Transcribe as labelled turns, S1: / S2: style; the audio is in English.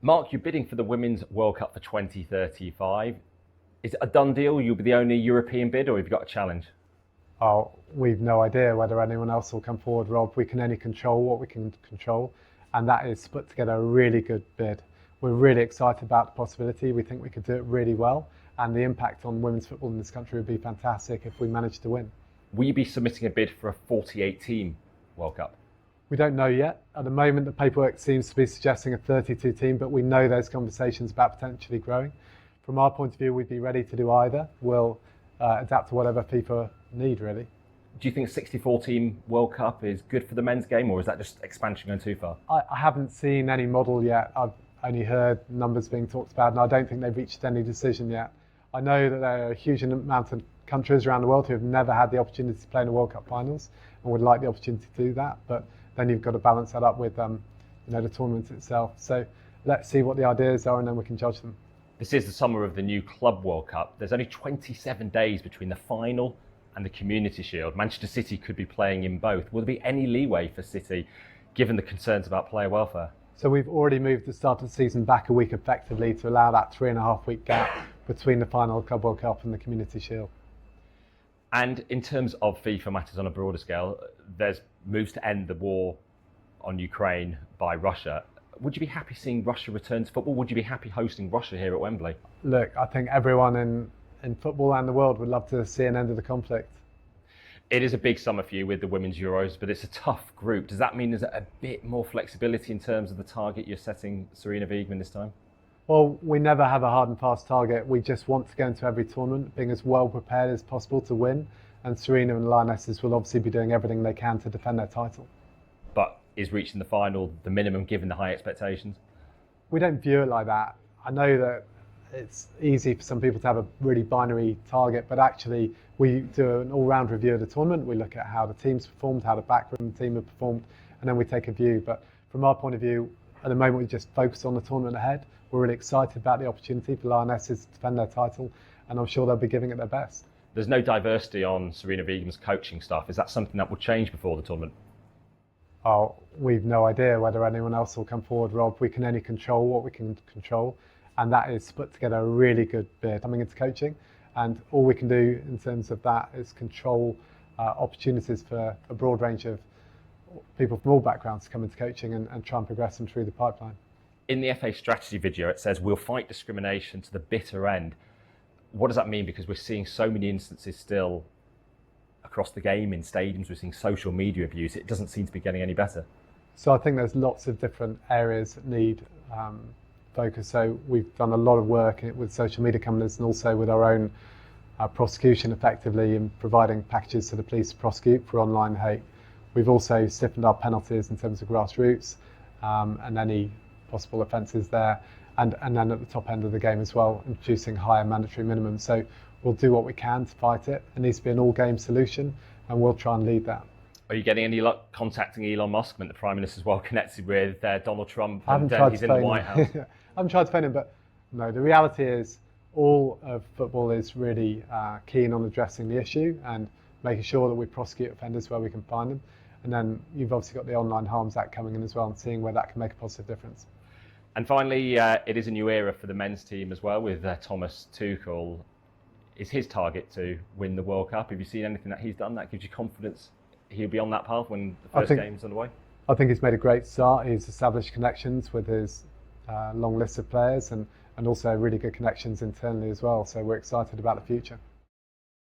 S1: Mark, you're bidding for the Women's World Cup for 2035. Is it a done deal? You'll be the only European bid, or have you got a challenge?
S2: Oh, we've no idea whether anyone else will come forward, Rob. We can only control what we can control, and that is to put together a really good bid. We're really excited about the possibility. We think we could do it really well, and the impact on women's football in this country would be fantastic if we managed to win.
S1: Will you be submitting a bid for a 48-team World Cup?
S2: We don't know yet. At the moment, the paperwork seems to be suggesting a 32 team, but we know there's conversations about potentially growing. From our point of view, we'd be ready to do either. We'll adapt to whatever FIFA need, really.
S1: Do you think a 64-team World Cup is good for the men's game, or is that just expansion going too far?
S2: I haven't seen any model yet. I've only heard numbers being talked about, and I don't think they've reached any decision yet. I know that there are a huge amount of countries around the world who have never had the opportunity to play in the World Cup finals and would like the opportunity to do that, but then you've got to balance that up with the tournament itself. So let's see what the ideas are, and then we can judge them.
S1: This is the summer of the new Club World Cup. There's only 27 days between the final and the Community Shield. Manchester City could be playing in both. Will there be any leeway for City, given the concerns about player welfare?
S2: So we've already moved the start of the season back a week effectively to allow that 3.5-week gap between the final Club World Cup and the Community Shield.
S1: And in terms of FIFA matters on a broader scale, there's moves to end the war on Ukraine by Russia. Would you be happy seeing Russia return to football? Would you be happy hosting Russia here at Wembley?
S2: Look, I think everyone in football and the world would love to see an end of the conflict.
S1: It is a big summer for you with the Women's Euros, but it's a tough group. Does that mean there's a bit more flexibility in terms of the target you're setting Sarina Wiegman this time?
S2: Well, we never have a hard and fast target. We just want to go into every tournament being as well prepared as possible to win. And Sarina and Lionesses will obviously be doing everything they can to defend their title.
S1: But is reaching the final the minimum given the high expectations?
S2: We don't view it like that. I know that it's easy for some people to have a really binary target, but actually we do an all-round review of the tournament. We look at how the team's performed, how the backroom team have performed, and then we take a view. But from our point of view, at the moment we just focus on the tournament ahead. We're really excited about the opportunity for Lionesses to defend their title, and I'm sure they'll be giving it their best.
S1: There's no diversity on Sarina Wiegman's coaching staff. Is that something that will change before the tournament?
S2: Oh, we've no idea whether anyone else will come forward, Rob. We can only control what we can control, and that is to put together a really good bid coming into coaching. And all we can do in terms of that is control opportunities for a broad range of people from all backgrounds to come into coaching and try and progress them through the pipeline.
S1: In the FA strategy video, it says we'll fight discrimination to the bitter end. What does that mean? Because we're seeing so many instances still across the game in stadiums. We're seeing social media abuse. It doesn't seem to be getting any better.
S2: So I think there's lots of different areas that need focus. So we've done a lot of work with social media companies and also with our own prosecution effectively in providing packages to the police to prosecute for online hate. We've also stiffened our penalties in terms of grassroots and any possible offences there. And then at the top end of the game as well, introducing higher mandatory minimums. So we'll do what we can to fight it. It needs to be an all-game solution, and we'll try and lead that.
S1: Are you getting any luck contacting Elon Musk? I mean, the Prime Minister's well connected with Donald Trump,
S2: and
S1: he's in the White House.
S2: I haven't tried to phone him, but no, the reality is all of football is really keen on addressing the issue and making sure that we prosecute offenders where we can find them. And then you've obviously got the Online Harms Act coming in as well, and seeing where that can make a positive difference.
S1: And finally, it is a new era for the men's team as well with Thomas Tuchel. Is his target to win the World Cup? Have you seen anything that he's done that gives you confidence he'll be on that path when the first game's underway?
S2: I think he's made a great start. He's established connections with his long list of players and also really good connections internally as well. So we're excited about the future.